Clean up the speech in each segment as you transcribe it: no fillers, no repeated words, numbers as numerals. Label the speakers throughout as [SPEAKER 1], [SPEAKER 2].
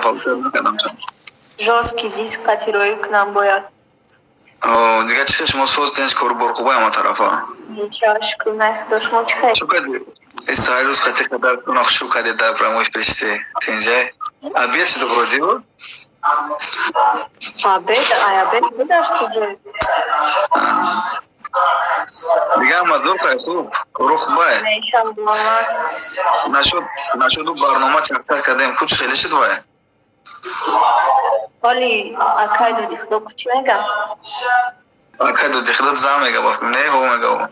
[SPEAKER 1] получается кадам ҷан.
[SPEAKER 2] Жесткий диск қатирою к нам бояд.
[SPEAKER 1] Дига чи шумо соз тенч корубор хубай ама тарафа.
[SPEAKER 2] Ничего, шукр на Худо, шумо чӣ хай?
[SPEAKER 1] Шо кади? Сайрус кати кадар кунах шо кади да прамош пришти тенҷай. Обед шуд вроде буд?
[SPEAKER 2] Обед гузашт уже.
[SPEAKER 1] Дига мазур кай хуб, кору хубай. Нашуду барнома чақчақ кадем куч хели шуд вай.
[SPEAKER 2] Оли акай доди Худо куч мега?
[SPEAKER 1] Акай доди Худо зам мега бафким, не хо мега бо.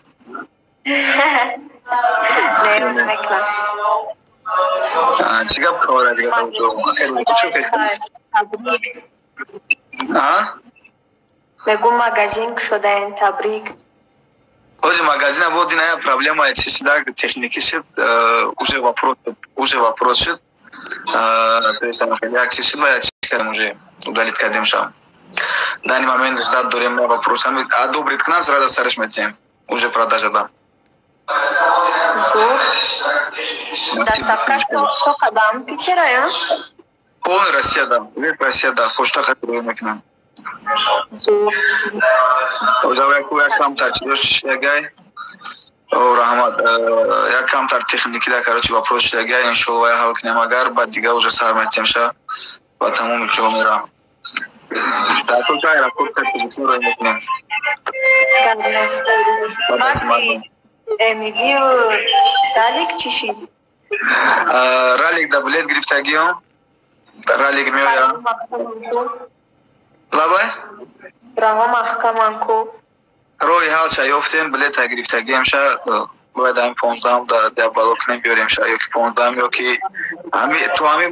[SPEAKER 2] Не, мекна.
[SPEAKER 1] Чӣ гап хабара дига тавҷо? Акай доди куч кайса?
[SPEAKER 2] Табрик.
[SPEAKER 1] Бегу
[SPEAKER 2] магазин шудаен, табрик.
[SPEAKER 1] Ҳоҷи магазина боди ная проблема чи шуда техники шуд, уже вопрос шуд. Як чи шуд як чи кардем уже удалит кардем шам. Дани момент ждат дорем на вопрос. Одобрит к нас, рада сарыш метем. Уже продажа да.
[SPEAKER 2] Зур. Доставка что кадам? Питер район?
[SPEAKER 1] Полный Россия да. Весь Россия да. Почта хатирую мекунам.
[SPEAKER 2] Зур.
[SPEAKER 1] Як камтар чидош шлягай. Рахмат. Як камтар техники да, короче, вопрос шлягай. Иншаллах я хал кнем агар, бад дига уже сар метем ша. Ба тамоми чо мера. Так, окей, рапорт категорично рой мекунем.
[SPEAKER 2] Эмидио Ралик чиши?
[SPEAKER 1] Ралик да билет гирифтагиём. Ралик меоям. Лабай?
[SPEAKER 2] Раҳо маҳкаманку.
[SPEAKER 1] Роҳи ҳал ша ёфтем, билета гирифтагием ша. Бояд ҳамин 15 да бало кунем биёрем ша, ёки 15 ёки то ҳамин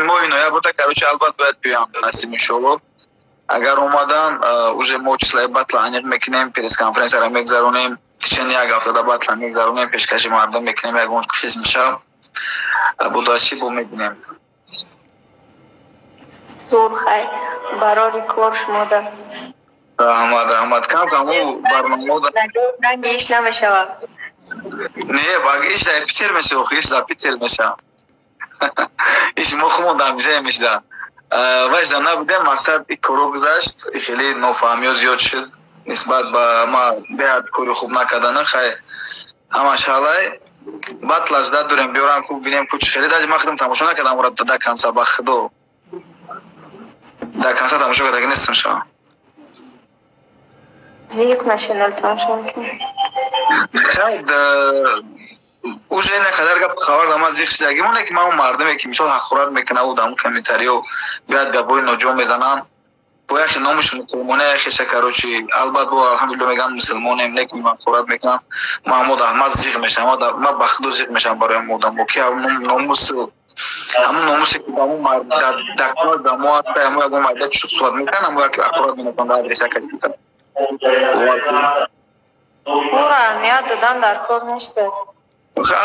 [SPEAKER 1] моҳи ноябрда, короче, албат бояд биёям насиб иншоллоҳ. Агар омадан уже мо числаи батла аниқ мекунем, пресс-конференсияро мегзаронем, тичен як ҳафтада батла мегзаронем, пешкаши мардум мекунем, ягон хизм ша будачи бо мебинем.
[SPEAKER 2] Зур хай, барори кор шумода.
[SPEAKER 1] Раҳмат каму барномада.
[SPEAKER 2] Ранги иш намешавад.
[SPEAKER 1] Не, баги иш дар Питер мешавад, иш дар Питер мешавад. Иш мо хумондам ҷай мешда. Важда набудем, мақсад и кору гузашт, хеле нофаҳмиё зиёд шуд нисбат ба ма беҳад кори хуб накардана, хай ҳамаш ҳалай. Батла жда дорем биёрам ку бинем куч хеле даҷи ма худам тамошо накардам, ора да канса ба Худо. Да канса тамошо кардаги нестам шума.
[SPEAKER 2] Зик нашинал тамошо мекунем.
[SPEAKER 1] Шаид уже некадар гап хабар дама зик шидаги моне ки ман мардаме ки мисол ҳақорат мекунаву дар комментариё биёд гапҳои ноҷо мезананд. Бо яхе номашон муқомона яхеша, короче, албат бо алҳамдулилло меган мусулмонем, не ки ҳақорат мекунам. Маҳмуд Аҳмад зиқ мешавам, ма ба Худо зиқ мешавам барои модам, бо ки ҳамун номусе ки дамо дар кор дамо аста ҳамо ягон марда чӣ суҳбат мекунад, ҳамо як ҳақорат менакунад дар адреса каси дигар.
[SPEAKER 2] Ура, аҳамият додан дар кор нешта.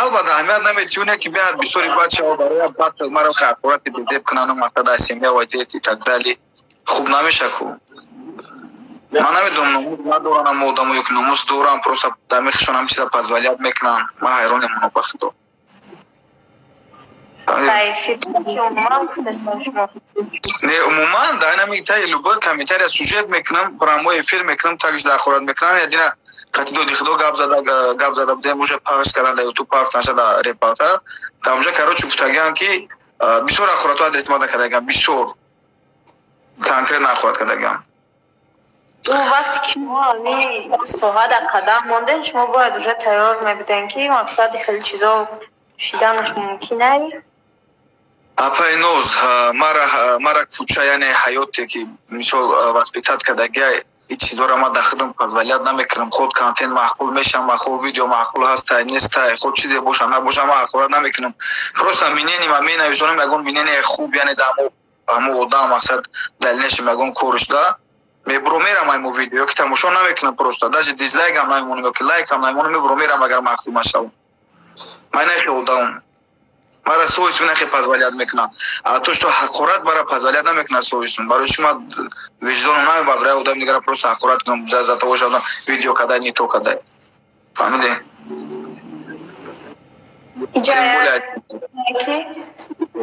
[SPEAKER 1] Албатта аҳамият намедиҳ, оне ки биёяд бисёри бачаҳо барои батл маро ҳақорати безеб кунанд, мақсада семья ва дети так дали хуб намеша ку. Ман намедонам номус надорам одамо ёки номус дорам, просто дар мехишон ҳам чиза позволят мекунанд. Ман ҳайронем оно ба Худо. Не, умуман дар ҳамин таи любой комментария сюжет мекунам, прямо эфир мекунам, такш дар хорат мекунам. Ядина қати доди Худо гап зада будем, уже пахш кардан дар ютуб пахш нашада репортер. Там уже короче гуфтагиам ки бисёр ахоратҳо адрес мада кардагиам, бисёр конкретно ахорат кардагиам.
[SPEAKER 2] То вақте ки шумо ҳамин соҳа дар қадам мондем, шумо бояд уже тайёр мебудем ки мақсади хеле чизо шиданаш мумкин аст. Апай
[SPEAKER 1] ноз мара куча яъне ҳаёте ки мисол воспитат кардагия ин чизоро ма дар худам позволят намекунам. Худ контент маъқул мешавам, худ видео маъқул ҳастай нестай, худ чизе бошам набошам, ма ҳақорат намекунам. Просто минени ма менависонам ягон минени хуб, яъне дар ҳамо одам мақсад далилнешам ягон кор шуда мебро мерам аймо видео, ёки тамошо намекунам, просто даже дизлайкам намемонам, ёки лайкам намемонам, мебро мерам агар маъқул нашавам. Ман нахе одамам. Мара совестью нахе позволят мекунам. А то, что ҳақорат мара позволят намекунад совестью. Барои чӣ ма виҷдоном намебарам барои одам дигара просто ҳақорат кунам, за того, что видео кадай, не то кадай. Фаҳмиде?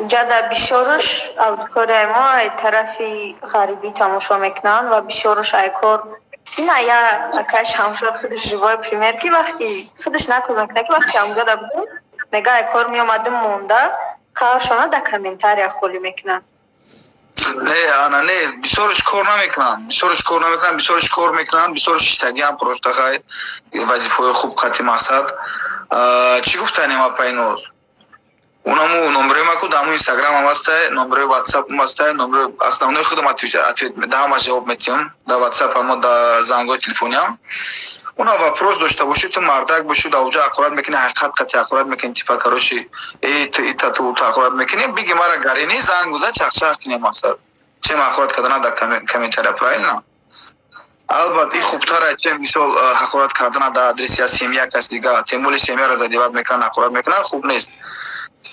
[SPEAKER 2] جدا بیشورش اودکار ما طرفی غربی تماشا میکنن و بیشورش ایکار این یا کاش همشاد خودش جوای پریمیر کی وقتی خودش نکرد میکنه که وقتی همجا بود میگه ایکار می اومدم مونده خواهرشانه در کامنتاری خولی میکنن
[SPEAKER 1] نه انا نه بیشورش کار نمیکنن بیشورش کار میکنن بیشورش تگی هم پروسته خواهی وظیفه خوب قطعی مقصد چی گفتنی ما پایینوز اونمو نمره ما کو دامو اینستاگرام هم هسته نمره واتساپ هم هسته نمره основной خودم ответ دام جواب میدم در واتساپ هم در زنگوی تلفنی هم اونا вопрос داشته باشی تو مردک باشی در اونجا اقرار میکنی حقیقت قطعی اقرار میکنی تفکرشی ایتا تو اقرار میکنی بگی مرا گرینی زنگ گذار چخچخ کنی مقصد چه اقرار کردن در کامنتاری اپرایل نه البته این خوبتره چه مثال اقرار کردن در آدرس یا سیمیا کس دیگه تمول سیمیا را زدیوات میکنن اقرار میکنن خوب نیست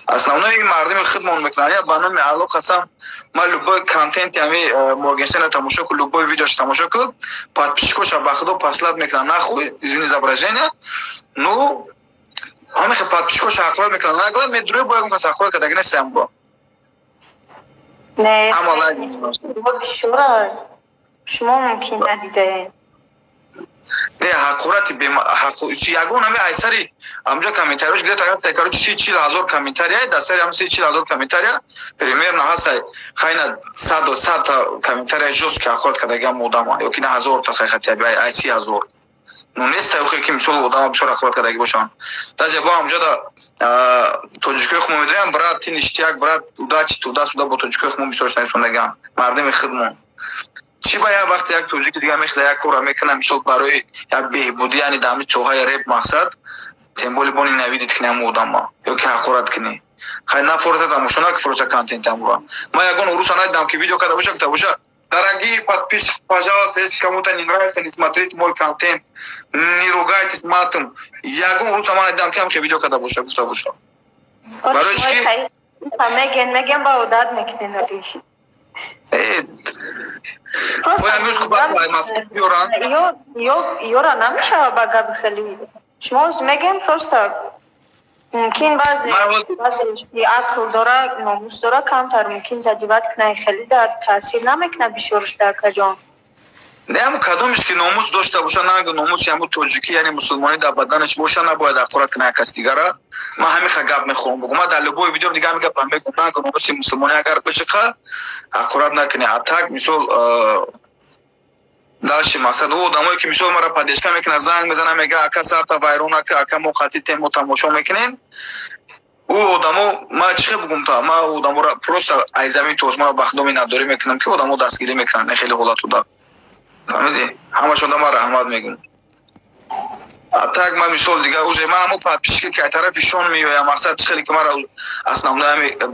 [SPEAKER 1] основной мардами хидмон мекунад я ба номи алло қасам ман любой контент ями моргеншена тамошо ку любой видеош тамошо ку подписчикоша ба худо паслат мекунад нахуй извини изображение ну ҳамиха подписчикоша ақлат мекунад нагла медруи боягум кас ақлат кадаги нестам бо
[SPEAKER 2] не шумо мумкин надидаед
[SPEAKER 1] не ҳақурати ягон ҳами айсари амҷо комментарияш гирет агар сайкаро 30,000 комментария дастари ҳам 30,000 комментария примерно ҳастай хайна 100 та комментария жуст ки ҳақурат кардагиам одама ё ки на 1000 та хайхати ай 30,000 ну нестай охе ки мисол одама бисёр ҳақурат кардаги бошанд даже бо амҷода тоҷикои хумо медоям брат ти ништияк брат туда суда бо тоҷикои хумо бисёр шунависондагиам мардами хидмон چی باید وقتی یک توجیه دیگه میخواد یک کار میکنه مثلا برای یک بهبودی یعنی دامی چوهای رپ مقصد تمبولی بونی نویدید کنه مودم ما یا که حقارت کنی خیلی نفرت دام شونا که پروژه کانتنت هم با ما یگان روز ندیدم که ویدیو کرده باشه که باشه дорогие подписчики пожалуйста если кому-то не нравится не смотрите мой контент не ругайтесь матом ягон روز ما ندیدم که ویدیو کرده باشه گفته باشه
[SPEAKER 2] برای چی مگن با عادت میکنین یورا نمیشه بگم خیلی شما میگن просто ممکن بعضی عقل داره ناموس داره کمتر ممکن زدیوت کنه خیلی در تاثیر نمیکنه بیشورش در کجان
[SPEAKER 1] نه همون کدومش که ناموس داشته باشه نه ناموس همون توجیکی یعنی مسلمانی در بدنش باشه نباید اقرار کنه کس دیگه را ما همین گپ میخوام بگم ما در لبوی ویدیو دیگه میگم میگم نه ناموس مسلمانی اگر بشه اقرار نکنه اتاک مثال داشت مقصد او آدمایی که مثال مرا پادشکا میکنه زنگ میزنه میگه اکا ساعت وایرونه که اکا موقتی تیم تماشا میکنین او آدمو ما چه بگم تا ما آدمو را پروست ای زمین توز ما بخدومی نداری میکنم که آدمو دستگیری میکنن خیلی حالت بوده فهمیدی همه شده ما رحمت میگم اتاک ما مثال دیگه اوزه ما همو پادپیشکی که طرف شون میویم مقصد خیلی که مرا اصلا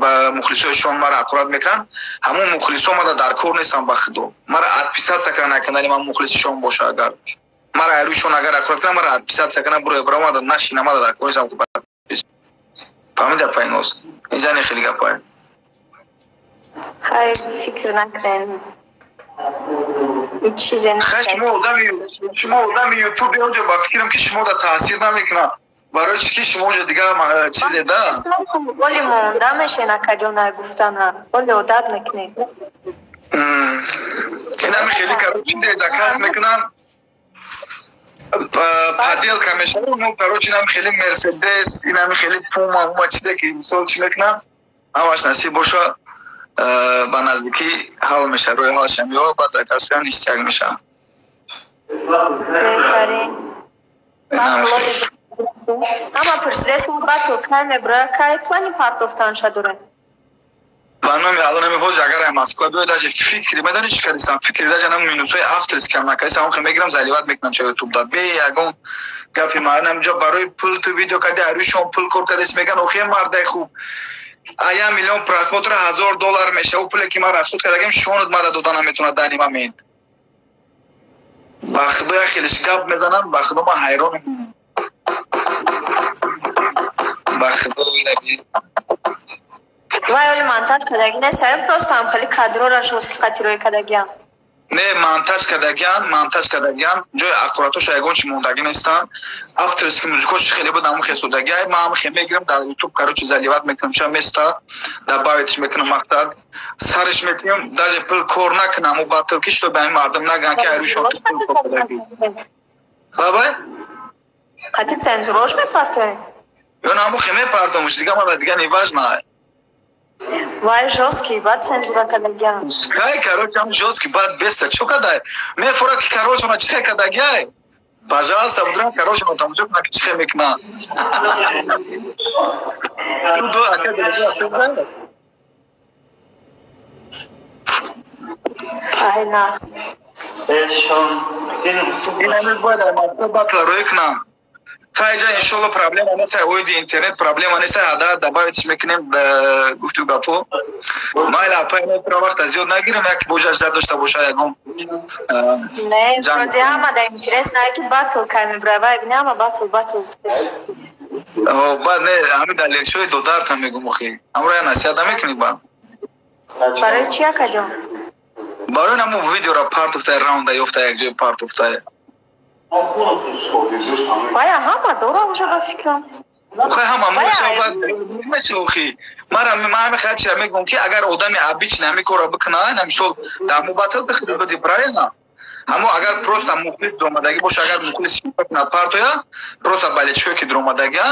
[SPEAKER 1] با مخلصای شون مرا اقرار میکنن همون مخلصا ما در کار نیستم بخدو مرا ادپیسات سکنه نکنه من مخلص شون باشه اگر مرا ایروشون اگر اقرار کنم مرا ادپیسات سکنه برو برام ما نشینه ما در کار نیستم فهمیدی پایینوز اینجا خیلی گپای
[SPEAKER 2] خیلی فکر نکنم هیچ چیزی نیست
[SPEAKER 1] شما آدم یوتیوب اونجا با فکرم که شما در تاثیر نمیکنه برای چی شما اونجا دیگه چیزی ده
[SPEAKER 2] ولی مونده میشه نکجا نگفتن ولی عادت میکنه
[SPEAKER 1] این همه خیلی کروچین دیده کس میکنن پادیل کمیشه اونو کروچین هم خیلی مرسدس این همه خیلی پوما همه چیزی که مثال چی میکنن همش نصیب باشه با نزدیکی حال میشه روی حال شمی ها باز ایتاسیان اشتیاق میشه
[SPEAKER 2] بهترین اما پرسیدستم بچه کنه برای که پلانی پارتوفتان شدوره
[SPEAKER 1] برنامه الان نمی‌پوز اگر هم مسکو بیاید از فکری بدانی چی کردیسم فکری داشت من مینوسای افترس کم نکردیسم خیلی میگیرم زلیوات میکنم چه یوتیوب دا بی یگون گپی معنی جا برای پول تو ویدیو کردی اروشون پول کار کردیس میگن اوکی مرده خوب آیا میلیون پراسپورت $1000 میشه او پولی که ما راسپورت کردیم شونت ما دادن نمیتونه دانی ما مید بخدا خیلیش گپ میزنن بخدا ما حیران بخدا ولی
[SPEAKER 2] وای ولی منتج کداگی نیست هم پروست هم خیلی کادرو را شوز که قطی روی کداگی هم
[SPEAKER 1] не монтаж кардаган ҷои аққуратош ягон чи мондагӣ нестанд авторски музикош хеле буд ҳамун хесудагӣ ма ҳам хе мегирам дар ютуб короче заливат мекунам ча места добавитш мекунам мақсад сариш мекунам даже пул кор накунам у батилки што ба ин мардум наган ки айрушон хабай
[SPEAKER 2] қатӣ цензурош мепартоем
[SPEAKER 1] ё ҳамун хе мепартомш дига мана дига неваж на
[SPEAKER 2] вай жёсткий бад цензура кардагиам
[SPEAKER 1] кай короче ҳам жёсткий бад беста чӯ кадай мефора ки короче чихе кардагиай пожалуйста будурам короче тамоҷо кунам ки чихе мекунам
[SPEAKER 2] ай нақс
[SPEAKER 1] инамис бояд масъул батла рӯй кунам хайҷа иншолло проблема нест оиди интернет проблема нест ҳада добавитш мекунем гуфту гапо майли апай метро вақта зиёд нагирем як боҷаш зад дошта боша ягон
[SPEAKER 2] не вроде ҳамада интересно ки батл кай мебравай бини ҳама батл бад
[SPEAKER 1] не ҳамин дар лекшои додарта мегум охи ҳамро я насиҳат намекунӣ ба
[SPEAKER 2] барои чи акаҷон
[SPEAKER 1] барои ҳамун видеора партофтае раунда ёфта якҷои партофтае
[SPEAKER 2] бая ҳама дора уже ба фикрам
[SPEAKER 1] ҳама меша охи ман ҳами хачира мегӯм ки агар одами обичный ҳами корро бикунад мисол дар мубаттал бихиди буди правильно ҳамо агар просто мухлис дуромадагӣ боша агар мухлис сёмка кунад партоя просто балечҳое ки дуромадагия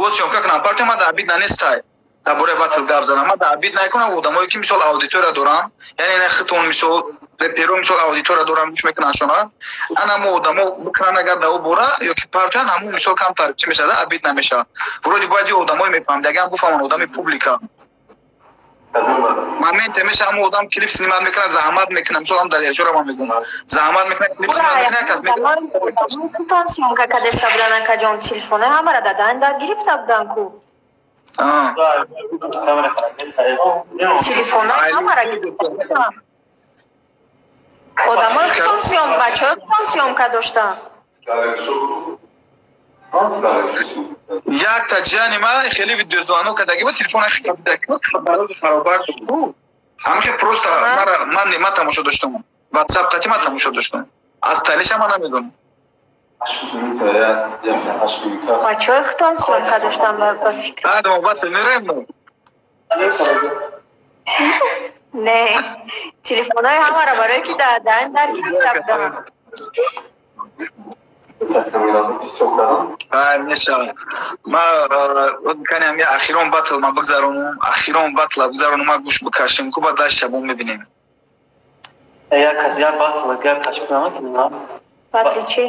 [SPEAKER 1] ӯ сёмка кунад партоя ман дар обид нанестай дар бораи батл гап занам ман дар обид накунам одамое ки мисол аудитория дорам яъне не хитон мисол реперо мисол аудитория дорам гӯш мекунашонад анамо одамо бикунанд агар дар ӯ бора ёки партоян ҳамун мисол камтар чи мешавад обид намешавад вроде бояд ё одамое мефаҳмад ягам гуфтам одами публика моменте меша ҳамун одам клип снимат мекунад заҳмат мекунад мисол ҳам дар яҷора ман мегӯм заҳмат мекунад клип снимат мекунад кас
[SPEAKER 2] тон сёмка кардеста будан акаҷон телефонаи ҳамара дадан дар гирифта будан ку телефонаи ҳамара гирифта одамои хитон сём бачаҳои хитон сёмка доштанд
[SPEAKER 1] як таҷияни ма хеле видеозуано кардагӣ ба телефона хитабидагӣ барои харобар ҳама ки просто ман тамошо доштам ватсап қати ман тамошо доштам аз талиша ман намедонам
[SPEAKER 2] бачаҳои хитон сёмка доштанд ба фикр
[SPEAKER 1] баса мерем
[SPEAKER 2] не телефонаи ҳамара барое ки дадан дар гирифта буданд
[SPEAKER 1] мешавад ман канем я ахирон батл ма бигзаронум ахирон батла бигзаронум ма гӯш бикашем ку ба даст шабон мебинем
[SPEAKER 3] як аз як батл гап кашф намекунем
[SPEAKER 2] батли чи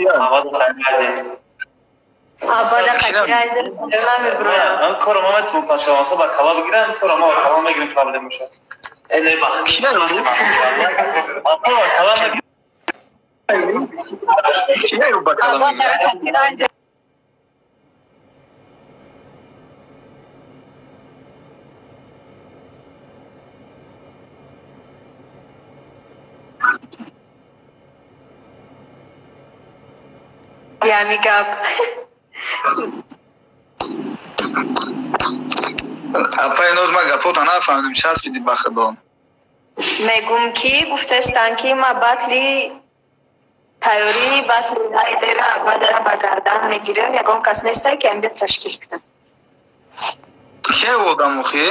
[SPEAKER 2] аввада қатирайдер намеброям
[SPEAKER 3] ман коро ма метавонам кашф ба кала бигирам коро ма кала мегирем проблем мешавад эне бахт
[SPEAKER 2] ями гап
[SPEAKER 1] апай ноз ма гапота нафаҳмидам часпиди ба худо
[SPEAKER 2] мегӯм ки гуфтастанд ки ма батли тайёри батли райдера аввадара ба гардан мегирем ягон кас нестай ки ам биёд ташкил кунам
[SPEAKER 1] ке одам охи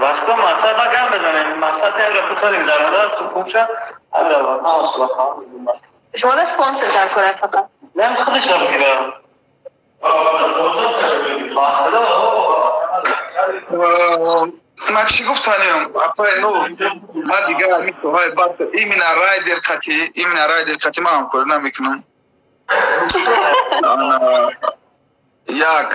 [SPEAKER 3] вақто мақсад ба гам безанем мақсад ягра путарим дарода сукумша
[SPEAKER 2] шумо да спонсор дар кора фақат
[SPEAKER 3] нем худашам гирам
[SPEAKER 1] ман чӣ гуфтанем апай ну ма дигар мисоҳои бат именно райдер қати ма ҳамкорӣ намекунам як